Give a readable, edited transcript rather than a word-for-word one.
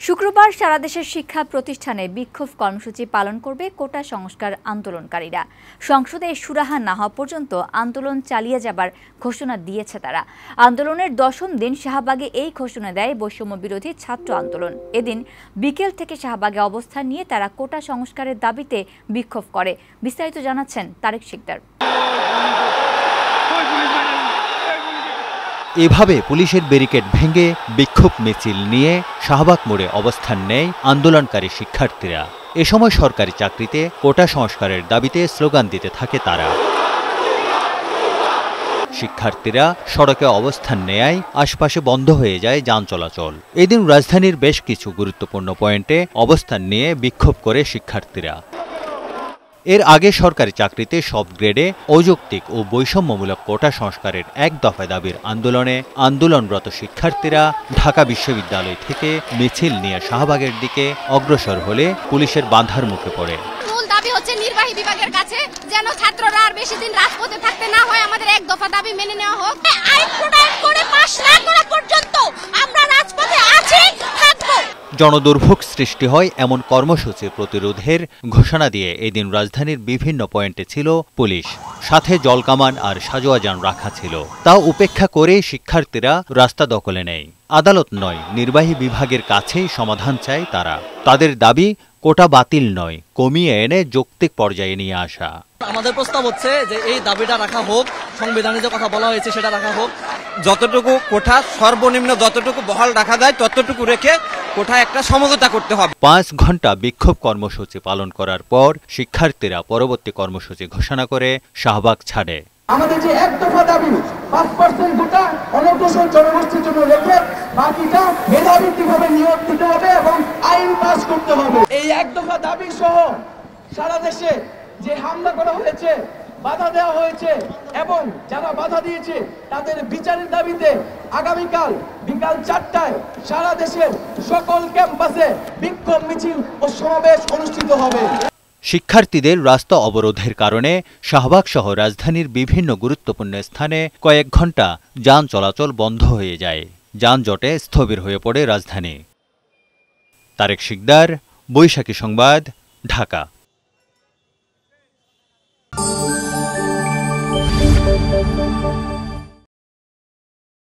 শুক্রবার সারা দেশের শিক্ষা প্রতিষ্ঠানে বিক্ষোভ কর্মসূচি পালন করবে কোটা সংস্কার আন্দোলনকারীরা। সংসদে সুরাহা না হওয়া পর্যন্ত আন্দোলন চালিয়ে যাবার ঘোষণা দিয়েছে তারা। আন্দোলনের 10ম দিন শাহবাগে এই ঘোষণা দেয় বৈষম্য বিরোধী ছাত্র আন্দোলন। এদিন বিকেল থেকে শাহবাগে অবস্থান নিয়ে তারা কোটা সংস্কারের দাবিতে বিক্ষোভ করে। বিস্তারিত জানাচ্ছেন তারেক শিকদার। এভাবে পুলিশের ব্যারিকেড ভেঙে বিক্ষোভ মিছিল নিয়ে শাহবাগ মোড়ে অবস্থান নেয় আন্দোলনকারী শিক্ষার্থীরা। এ সময় সরকারি চাকরিতে কোটা সংস্কারের দাবিতে স্লোগান দিতে থাকে তারা। শিক্ষার্থীরা সড়কে অবস্থান নেয়ায় আশপাশে বন্ধ হয়ে যায় যান চলাচল। এদিন রাজধানীর বেশ কিছু গুরুত্বপূর্ণ পয়েন্টে অবস্থান নিয়ে বিক্ষোভ করে শিক্ষার্থীরা। এর আগে সরকারি চাকরিতে সব গ্রেডে অযৌক্তিক ও বৈষম্যমূলক কোটা সংস্কারের এক দফা দাবির আন্দোলনে আন্দোলনরত শিক্ষার্থীরা ঢাকা বিশ্ববিদ্যালয় থেকে মিছিল নিয়ে শাহবাগের দিকে অগ্রসর হলে পুলিশের বাধার মুখে পড়ে। মূল দাবি হচ্ছে নির্বাহী বিভাগের কাছে যেন ছাত্ররা আর বেশি দিন রাজপথে থাকতে না হয়, আমাদের এক দফা দাবি মেনে নেওয়া হোক। আইন প্রণয়ন করে পাস না করা পর্যন্ত আমরা রাজপথে আছি, থাকবো। জনদুর্ভোগ সৃষ্টি হয় এমন কর্মসূচি প্রতিরোধের ঘোষণা দিয়ে এদিন রাজধানীর বিভিন্ন পয়েন্টে ছিল পুলিশ, সাথে জলকামান আর সাজোয়া যান রাখা ছিল। তা উপেক্ষা করে শিক্ষার্থীরা রাস্তা দখলে নেয়। আদালত নয়, নির্বাহী বিভাগের কাছেই সমাধান চায় তারা। তাদের দাবি কোটা বাতিল নয়, কমিয়ে এনে যৌক্তিক পর্যায়ে নিয়ে আসা। আমাদের প্রস্তাব হচ্ছে যে এই দাবিটা রাখা হোক, সংবিধানে যে কথা বলা হয়েছে সেটা রাখা হোক। যতটুকু কোঠা সর্বনিম্ন যতটুকু বহাল রাখা যায় ততটুকু রেখে কোঠা একটা সমঝোতা করতে হবে। 5 ঘন্টা বিক্ষোভ কর্মসূচি পালন করার পর শিক্ষার্থীরা পরবর্তী কর্মসূচি ঘোষণা করে শাহবাগ ছাড়ে। আমাদের যে এক দফা দাবি 5% কোটা অনগ্রসর জনগোষ্ঠীর জন্য রেখে বাকিটা মেধাভিত্তিকভাবে নিয়োগ দিতে হবে এবং আইন পাস করতে হবে। এই এক দফা দাবি সহ সারা দেশে যে হামলা করা হয়েছে, বাধা দেওয়া হয়েছে এবং যারা বাধা দিয়েছে তাদের বিচারের দাবিতে আগামীকাল বিকাল 4টায় সারা দেশের সকল ক্যাম্পাসে বিক্ষোভ মিছিল ও সমাবেশ অনুষ্ঠিত হবে। শিক্ষার্থীদের রাস্তা অবরোধের কারণে শাহবাগ সহ রাজধানীর বিভিন্ন গুরুত্বপূর্ণ স্থানে কয়েক ঘণ্টা যান চলাচল বন্ধ হয়ে যায়। যানজটে স্থবির হয়ে পড়ে রাজধানী। তারেক শিকদার, বৈশাখী সংবাদ, ঢাকা।